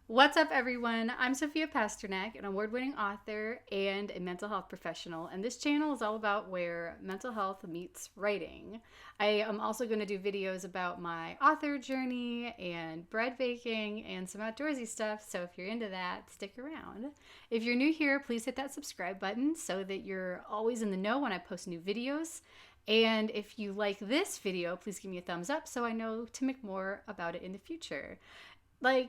What's up, everyone? I'm Sophia Pasternak, an award-winning author and a mental health professional, and this channel is all about where mental health meets writing. I am also going to do videos about my author journey and bread baking and some outdoorsy stuff, so if you're into that, stick around. If you're new here, please hit that subscribe button so that you're always in the know when I post new videos. And if you like this video, please give me a thumbs up so I know to make more about it in the future.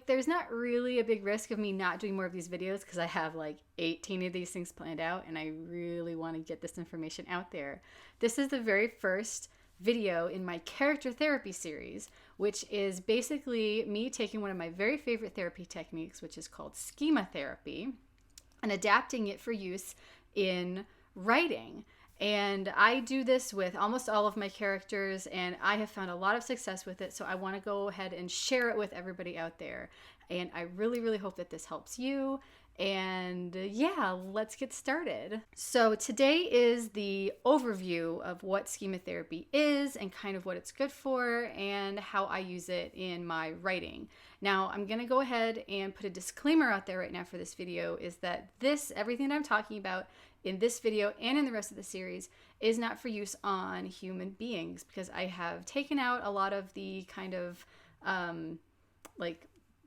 There's not really a big risk of me not doing more of these videos because I have 18 of these things planned out and I really want to get this information out there. This is the very first video in my character therapy series, which is basically me taking one of my very favorite therapy techniques, which is called Schema Therapy, and adapting it for use in writing. And I do this with almost all of my characters, and I have found a lot of success with it. So I want to go ahead and share it with everybody out there. And I really, really hope that this helps you. And yeah, let's get started. So today is the overview of what schema therapy is and kind of what it's good for and how I use it in my writing. Now, I'm going to go ahead and put a disclaimer out there right now for this video is that everything that I'm talking about in this video and in the rest of the series is not for use on human beings, because I have taken out a lot of the kind of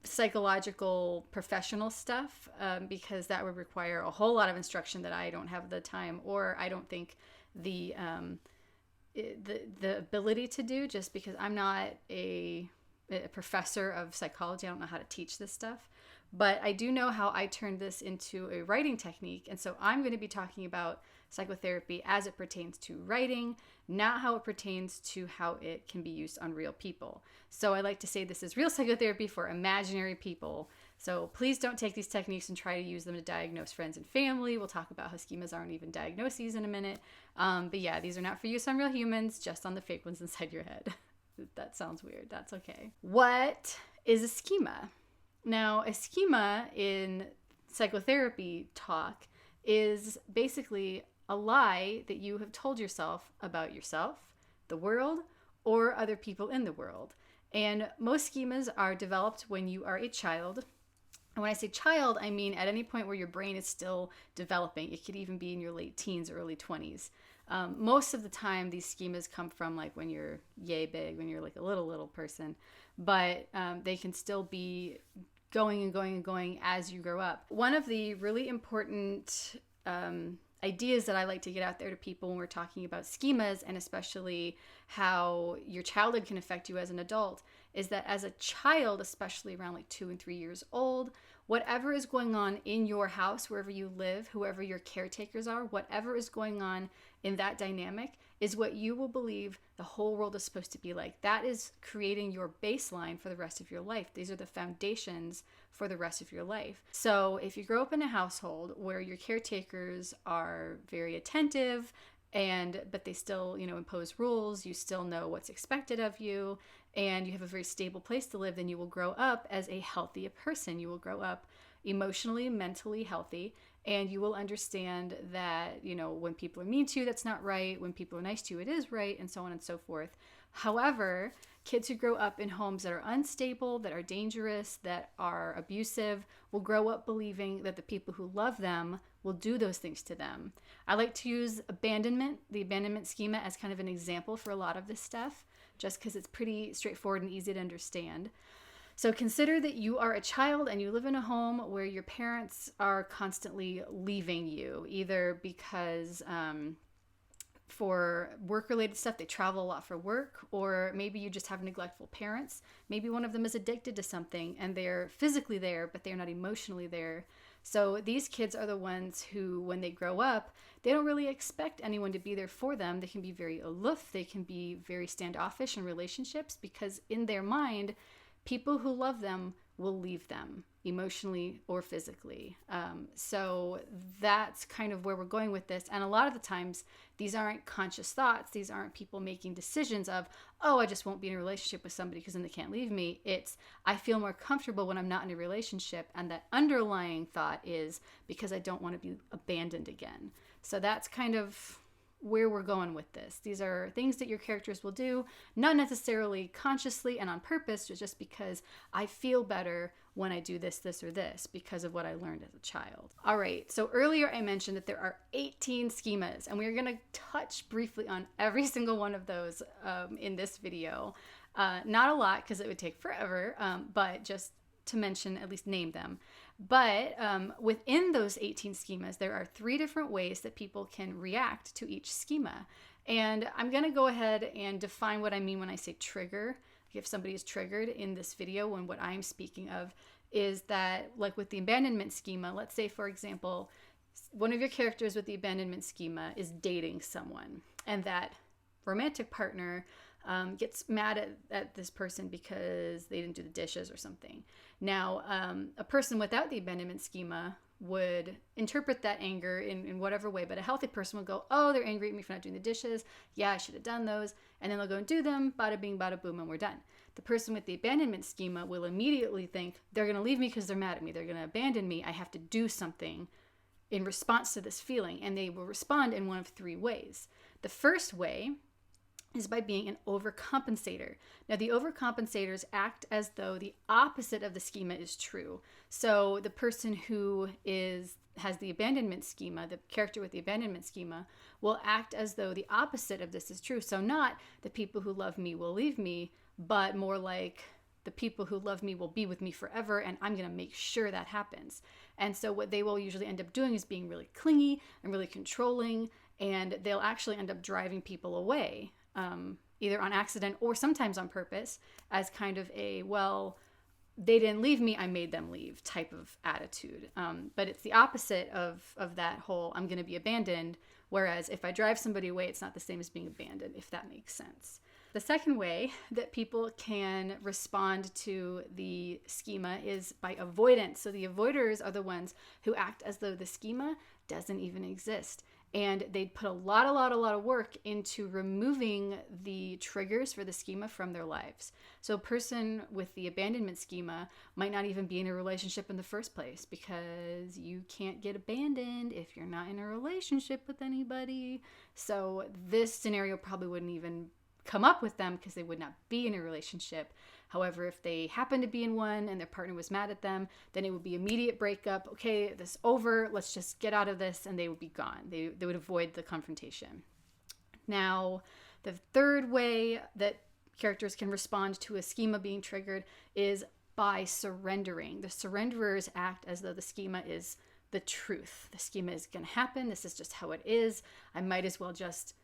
psychological professional stuff because that would require a whole lot of instruction that I don't have the time, or I don't think the ability to do, just because I'm not a professor of psychology. I don't know how to teach this stuff. But I do know how I turned this into a writing technique. And so I'm going to be talking about psychotherapy as it pertains to writing, not how it pertains to how it can be used on real people. So I like to say this is real psychotherapy for imaginary people. So please don't take these techniques and try to use them to diagnose friends and family. We'll talk about how schemas aren't even diagnoses in a minute. But yeah, these are not for use on real humans, just on the fake ones inside your head. That sounds weird. That's okay. What is a schema? Now, a schema in psychotherapy talk is basically a lie that you have told yourself about yourself, the world, or other people in the world. And most schemas are developed when you are a child. And when I say child, I mean at any point where your brain is still developing. It could even be in your late teens, early 20s. Most of the time, these schemas come from when you're yay big, when you're a little person. But they can still be going and going and going as you grow up. One of the really important ideas that I like to get out there to people when we're talking about schemas, and especially how your childhood can affect you as an adult, is that as a child, especially around 2 and 3 years old, whatever is going on in your house, wherever you live, whoever your caretakers are, whatever is going on in that dynamic is what you will believe the whole world is supposed to be like. That is creating your baseline for the rest of your life. These are the foundations for the rest of your life. So if you grow up in a household where your caretakers are very attentive, but they still, impose rules, you still know what's expected of you, and you have a very stable place to live, then you will grow up as a healthy person. You will grow up emotionally, mentally healthy, and you will understand that, when people are mean to you, that's not right. When people are nice to you, it is right, and so on and so forth. However, kids who grow up in homes that are unstable, that are dangerous, that are abusive, will grow up believing that the people who love them will do those things to them. I like to use the abandonment schema, as kind of an example for a lot of this stuff, just because it's pretty straightforward and easy to understand. So consider that you are a child and you live in a home where your parents are constantly leaving you, either because for work-related stuff, they travel a lot for work, or maybe you just have neglectful parents. Maybe one of them is addicted to something and they're physically there, but they're not emotionally there. So these kids are the ones who, when they grow up, they don't really expect anyone to be there for them. They can be very aloof. They can be very standoffish in relationships because in their mind, people who love them will leave them emotionally or physically. So that's kind of where we're going with this. And a lot of the times, these aren't conscious thoughts. These aren't people making decisions of, oh, I just won't be in a relationship with somebody because then they can't leave me. It's, I feel more comfortable when I'm not in a relationship. And that underlying thought is because I don't want to be abandoned again. So that's kind of where we're going with this. These are things that your characters will do, not necessarily consciously and on purpose, but just because I feel better when I do this, this, or this because of what I learned as a child. All right, so earlier I mentioned that there are 18 schemas, and we're going to touch briefly on every single one of those in this video. Not a lot because it would take forever, but just to mention, at least name them. But within those 18 schemas, there are 3 different ways that people can react to each schema. And I'm going to go ahead and define what I mean when I say trigger. If somebody is triggered in this video, and what I'm speaking of is that, like with the abandonment schema, let's say, for example, one of your characters with the abandonment schema is dating someone, and that romantic partner gets mad at this person because they didn't do the dishes or something. Now, a person without the abandonment schema would interpret that anger in whatever way, but a healthy person would go, oh, they're angry at me for not doing the dishes. Yeah, I should have done those. And then they'll go and do them, bada bing, bada boom, and we're done. The person with the abandonment schema will immediately think they're going to leave me because they're mad at me. They're going to abandon me. I have to do something in response to this feeling. And they will respond in one of 3 ways. The first way is by being an overcompensator. Now, the overcompensators act as though the opposite of the schema is true. So the person who has the abandonment schema, the character with the abandonment schema, will act as though the opposite of this is true. So not the people who love me will leave me, but more like the people who love me will be with me forever, and I'm going to make sure that happens. And so what they will usually end up doing is being really clingy and really controlling, and they'll actually end up driving people away. Either on accident or sometimes on purpose, as kind of a, well, they didn't leave me, I made them leave type of attitude. But it's the opposite of that whole I'm going to be abandoned, whereas if I drive somebody away, it's not the same as being abandoned, if that makes sense. The second way that people can respond to the schema is by avoidance. So the avoiders are the ones who act as though the schema doesn't even exist. And they'd put a lot of work into removing the triggers for the schema from their lives. So a person with the abandonment schema might not even be in a relationship in the first place, because you can't get abandoned if you're not in a relationship with anybody. So this scenario probably wouldn't even come up with them because they would not be in a relationship. However, if they happen to be in one and their partner was mad at them, then it would be immediate breakup. Okay, this is over. Let's just get out of this, and they would be gone. They would avoid the confrontation. Now, the third way that characters can respond to a schema being triggered is by surrendering. The surrenderers act as though the schema is the truth. The schema is going to happen. This is just how it is. I might as well just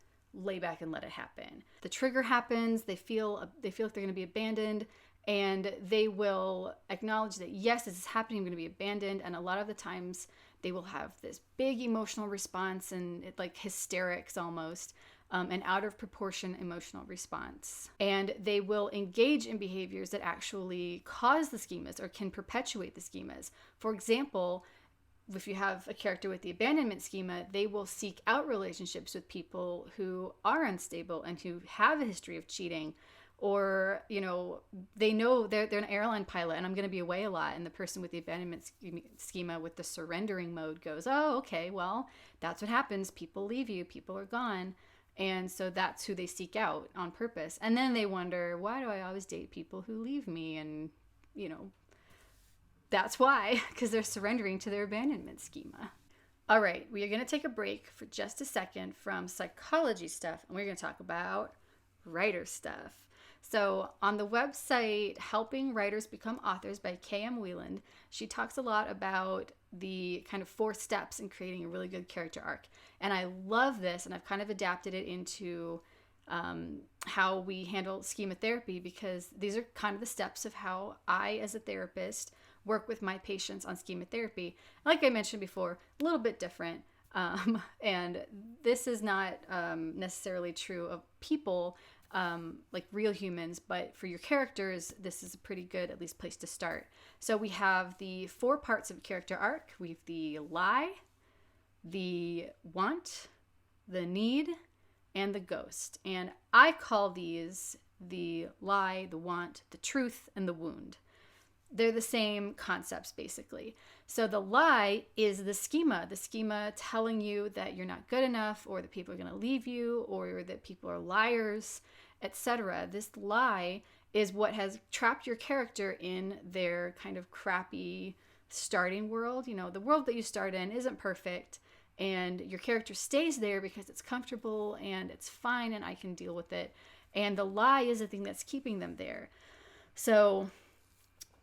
lay back and let it happen. The trigger happens, they feel like they're going to be abandoned, and they will acknowledge that, yes, this is happening, I'm going to be abandoned. And a lot of the times they will have this big emotional response, and it, like hysterics almost, an out of proportion emotional response. And they will engage in behaviors that actually cause the schemas or can perpetuate the schemas. For example, if you have a character with the abandonment schema, they will seek out relationships with people who are unstable and who have a history of cheating, or, they know they're an airline pilot and I'm going to be away a lot. And the person with the abandonment schema with the surrendering mode goes, oh, okay, well, that's what happens. People leave you, people are gone. And so that's who they seek out on purpose. And then they wonder, why do I always date people who leave me? And, that's why, because they're surrendering to their abandonment schema. All right, we are going to take a break for just a second from psychology stuff, and we're going to talk about writer stuff. So on the website Helping Writers Become Authors by K.M. Wieland, she talks a lot about the kind of 4 steps in creating a really good character arc. And I love this, and I've kind of adapted it into how we handle schema therapy, because these are kind of the steps of how I, as a therapist, work with my patients on schema therapy. Like I mentioned before, a little bit different. And this is not necessarily true of people, like real humans, but for your characters, this is a pretty good, at least, place to start. So we have the 4 parts of character arc. We have the lie, the want, the need, and the ghost. And I call these the lie, the want, the truth, and the wound. they're the same concepts basically. So the lie is the schema telling you that you're not good enough, or that people are going to leave you, or that people are liars, etc. This lie is what has trapped your character in their kind of crappy starting world. You know, the world that you start in isn't perfect, and your character stays there because it's comfortable and it's fine and I can deal with it. And the lie is the thing that's keeping them there. So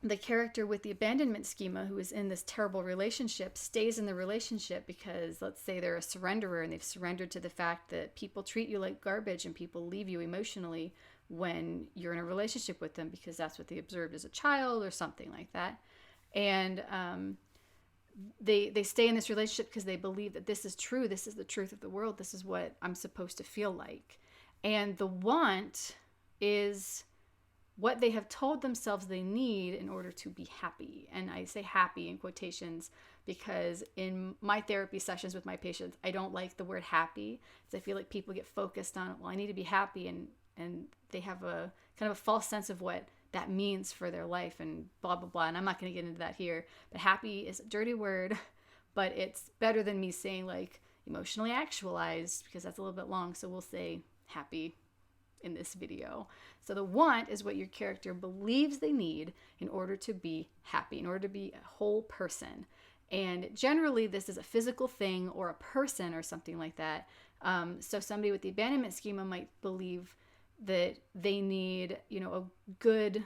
the character with the abandonment schema, who is in this terrible relationship, stays in the relationship because, let's say they're a surrenderer and they've surrendered to the fact that people treat you like garbage and people leave you emotionally when you're in a relationship with them, because that's what they observed as a child or something like that. And they stay in this relationship because they believe that this is true. This is the truth of the world. This is what I'm supposed to feel like. And the want is what they have told themselves they need in order to be happy. And I say happy in quotations because in my therapy sessions with my patients, I don't like the word happy, because I feel like people get focused on, well, I need to be happy, and they have a kind of a false sense of what that means for their life and blah, blah, blah. And I'm not going to get into that here. But happy is a dirty word, but it's better than me saying like emotionally actualized, because that's a little bit long. So we'll say happy in this video. So the want is what your character believes they need in order to be happy, in order to be a whole person. And generally this is a physical thing or a person or something like that. So somebody with the abandonment schema might believe that they need, a good,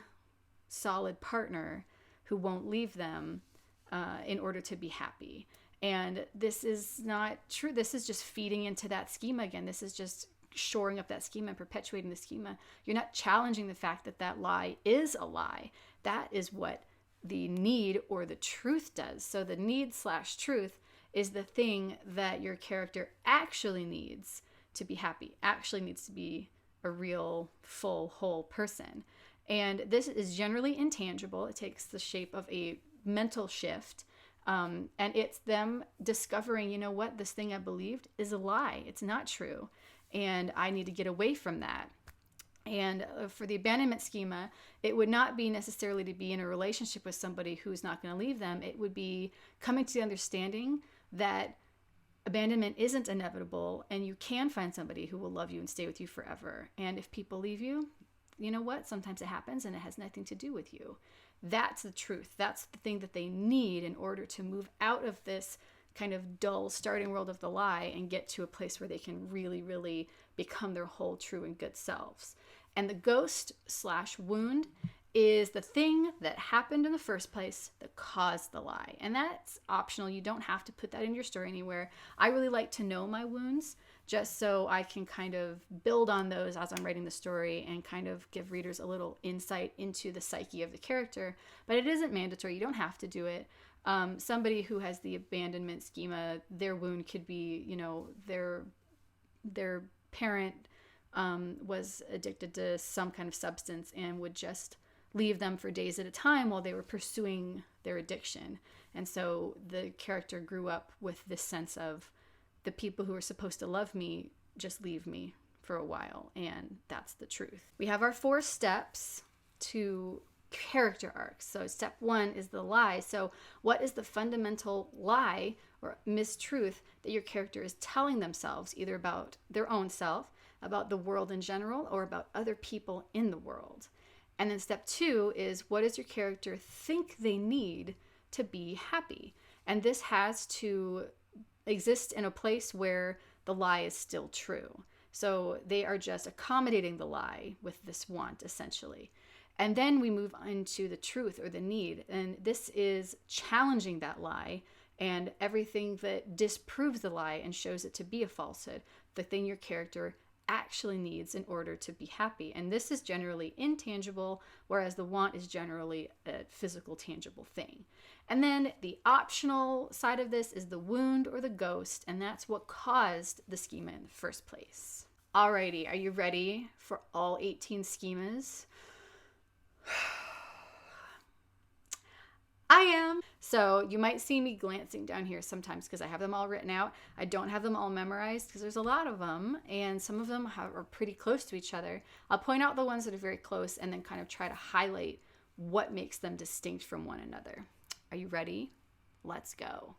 solid partner who won't leave them in order to be happy. And this is not true. This is just feeding into that schema again. This is just shoring up that schema and perpetuating the schema. You're not challenging the fact that that lie is a lie. That is what the need or the truth does. So the need/truth is the thing that your character actually needs to be happy, actually needs to be a real, full, whole person. And this is generally intangible. It takes the shape of a mental shift. And it's them discovering, you know what, this thing I believed is a lie. It's not true. And I need to get away from that. And for the abandonment schema, it would not be necessarily to be in a relationship with somebody who's not going to leave them. It would be coming to the understanding that abandonment isn't inevitable, and you can find somebody who will love you and stay with you forever. And if people leave you, you know what? Sometimes it happens and it has nothing to do with you. That's the truth. That's the thing that they need in order to move out of this kind of dull starting world of the lie and get to a place where they can really, really become their whole, true, and good selves. And the ghost/wound is the thing that happened in the first place that caused the lie. And that's optional. You don't have to put that in your story anywhere. I really like to know my wounds just so I can kind of build on those as I'm writing the story and kind of give readers a little insight into the psyche of the character. But it isn't mandatory. You don't have to do it. Somebody who has the abandonment schema, their wound could be, their parent was addicted to some kind of substance and would just leave them for days at a time while they were pursuing their addiction. And so the character grew up with this sense of the people who are supposed to love me just leave me for a while. And that's the truth. We have our 4 steps to character arcs. So step 1 is the lie. So what is the fundamental lie or mistruth that your character is telling themselves, either about their own self, about the world in general, or about other people in the world? And then step 2 is, what does your character think they need to be happy? And this has to exist in a place where the lie is still true. So they are just accommodating the lie with this want, essentially. And then we move into the truth or the need. And this is challenging that lie and everything that disproves the lie and shows it to be a falsehood, the thing your character actually needs in order to be happy. And this is generally intangible, whereas the want is generally a physical, tangible thing. And then the optional side of this is the wound or the ghost, and that's what caused the schema in the first place. Alrighty, are you ready for all 18 schemas? I am. So you might see me glancing down here sometimes because I have them all written out. I don't have them all memorized because there's a lot of them, and some of them are pretty close to each other. I'll point out the ones that are very close and then kind of try to highlight what makes them distinct from one another. Are you ready? Let's go.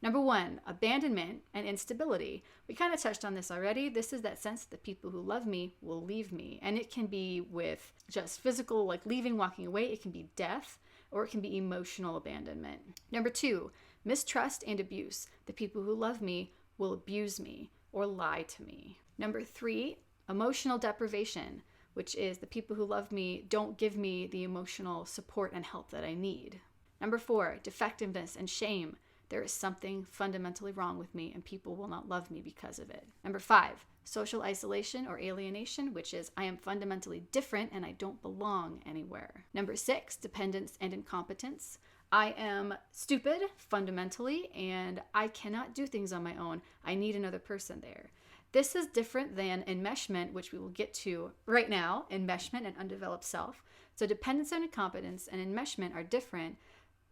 Number 1, abandonment and instability. We kind of touched on this already. This is that sense that the people who love me will leave me. And it can be with just physical, like leaving, walking away. It can be death, or it can be emotional abandonment. Number 2, mistrust and abuse. The people who love me will abuse me or lie to me. Number 3, emotional deprivation, which is the people who love me don't give me the emotional support and help that I need. Number 4, defectiveness and shame. There is something fundamentally wrong with me and people will not love me because of it. Number 5, social isolation or alienation, which is I am fundamentally different and I don't belong anywhere. Number 6, dependence and incompetence. I am stupid fundamentally and I cannot do things on my own. I need another person there. This is different than enmeshment, which we will get to right now, enmeshment and undeveloped self. So dependence and incompetence and enmeshment are different,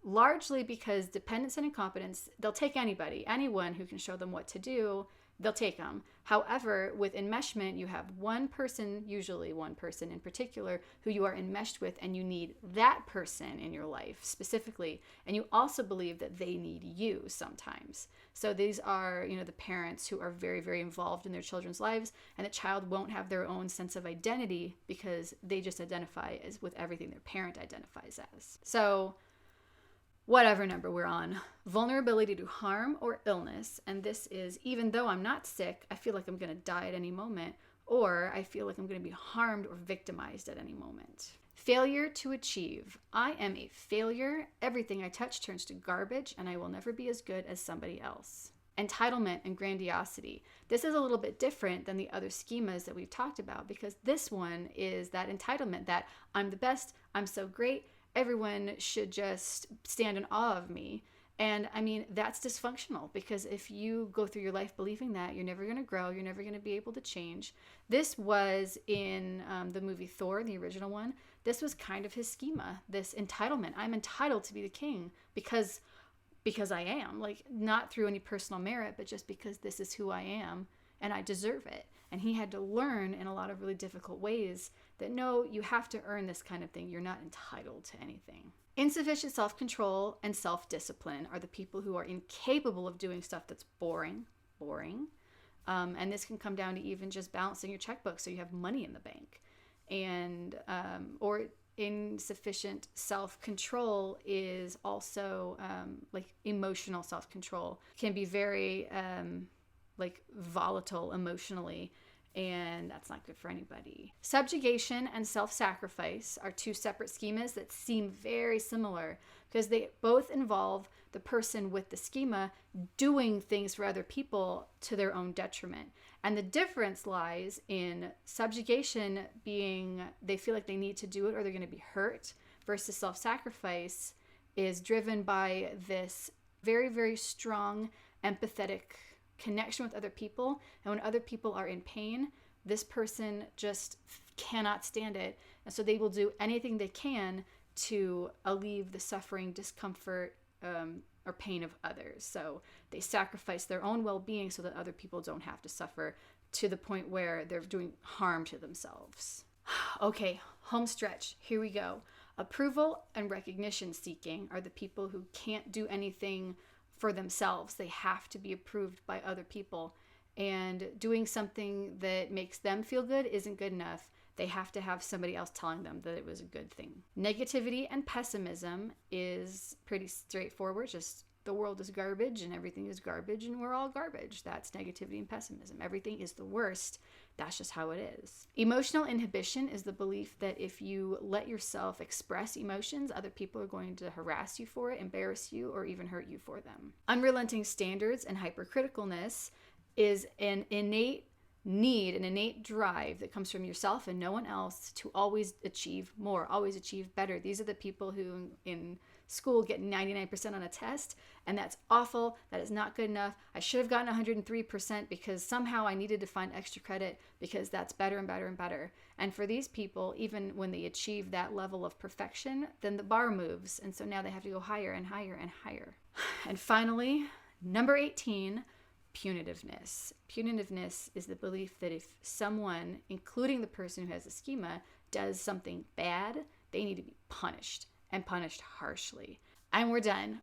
largely because dependence and incompetence, they'll take anybody, anyone who can show them what to do, they'll take them. However, with enmeshment, you have one person, usually one person in particular, who you are enmeshed with, and you need that person in your life specifically. And you also believe that they need you sometimes. So these are, the parents who are very, very involved in their children's lives, and the child won't have their own sense of identity because they just identify as with everything their parent identifies as. So whatever number we're on, vulnerability to harm or illness, and this is even though I'm not sick, I feel like I'm going to die at any moment, or I feel like I'm going to be harmed or victimized at any moment. Failure to achieve. I am a failure. Everything I touch turns to garbage, and I will never be as good as somebody else. Entitlement and grandiosity. This is a little bit different than the other schemas that we've talked about, because this one is that entitlement that I'm the best, I'm so great, everyone should just stand in awe of me. And I mean, that's dysfunctional, because if you go through your life believing that, you're never going to grow, you're never going to be able to change. This was in the movie Thor, the original one. This was kind of his schema, this entitlement. I'm entitled to be the king because I am, like, not through any personal merit, but just because this is who I am and I deserve it. And he had to learn in a lot of really difficult ways that no, you have to earn this kind of thing. You're not entitled to anything. Insufficient self-control and self-discipline are the people who are incapable of doing stuff that's boring. And this can come down to even just balancing your checkbook so you have money in the bank. And or insufficient self-control is also like emotional self-control can be very like volatile emotionally, and that's not good for anybody. Subjugation and self-sacrifice are two separate schemas that seem very similar because they both involve the person with the schema doing things for other people to their own detriment. And the difference lies in subjugation being they feel like they need to do it or they're going to be hurt, versus self-sacrifice is driven by this very, very strong empathetic connection with other people. And when other people are in pain, this person just cannot stand it. And so they will do anything they can to alleviate the suffering, discomfort, or pain of others. So they sacrifice their own well-being so that other people don't have to suffer to the point where they're doing harm to themselves. Okay, home stretch. Here we go. Approval and recognition seeking are the people who can't do anything for themselves. They have to be approved by other people. And doing something that makes them feel good isn't good enough. They have to have somebody else telling them that it was a good thing. Negativity and pessimism is pretty straightforward. Just the world is garbage and everything is garbage and we're all garbage. That's negativity and pessimism. Everything is the worst. That's just how it is. Emotional inhibition is the belief that if you let yourself express emotions, other people are going to harass you for it, embarrass you, or even hurt you for them. Unrelenting standards and hypercriticalness is an innate need, an innate drive that comes from yourself and no one else to always achieve more, always achieve better. These are the people who in school get 99% on a test, and that's awful. That is not good enough. I should have gotten 103% because somehow I needed to find extra credit because that's better and better and better. And for these people, even when they achieve that level of perfection, then the bar moves. And so now they have to go higher and higher and higher. And finally, number 18, punitiveness. Punitiveness is the belief that if someone, including the person who has a schema, does something bad, they need to be punished, and punished harshly. And we're done.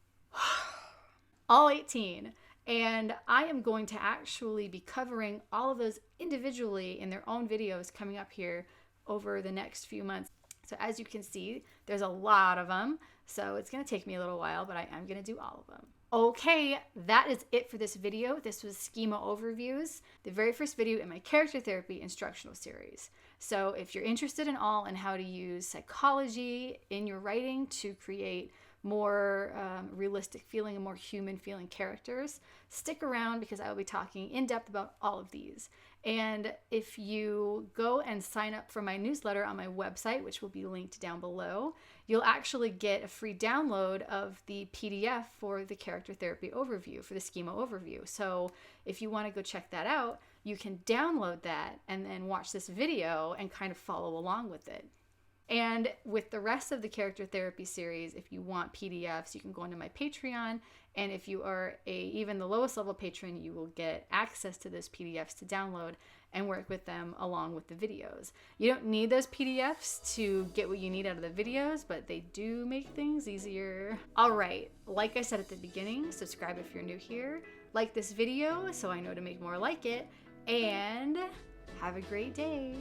All 18. And I am going to actually be covering all of those individually in their own videos coming up here over the next few months. So as you can see, there's a lot of them. So it's going to take me a little while, but I am going to do all of them. Okay, that is it for this video. This was Schema Overviews, the very first video in my character therapy instructional series. So if you're interested in how to use psychology in your writing to create more realistic feeling and more human feeling characters, stick around because I will be talking in depth about all of these. And if you go and sign up for my newsletter on my website, which will be linked down below, you'll actually get a free download of the PDF for the character therapy overview, for the schema overview. So if you want to go check that out, you can download that and then watch this video and kind of follow along with it. And with the rest of the character therapy series, if you want PDFs, you can go into my Patreon. And if you are even the lowest level patron, you will get access to those PDFs to download and work with them along with the videos. You don't need those PDFs to get what you need out of the videos, but they do make things easier. All right, like I said at the beginning, subscribe if you're new here. Like this video so I know to make more like it. And have a great day.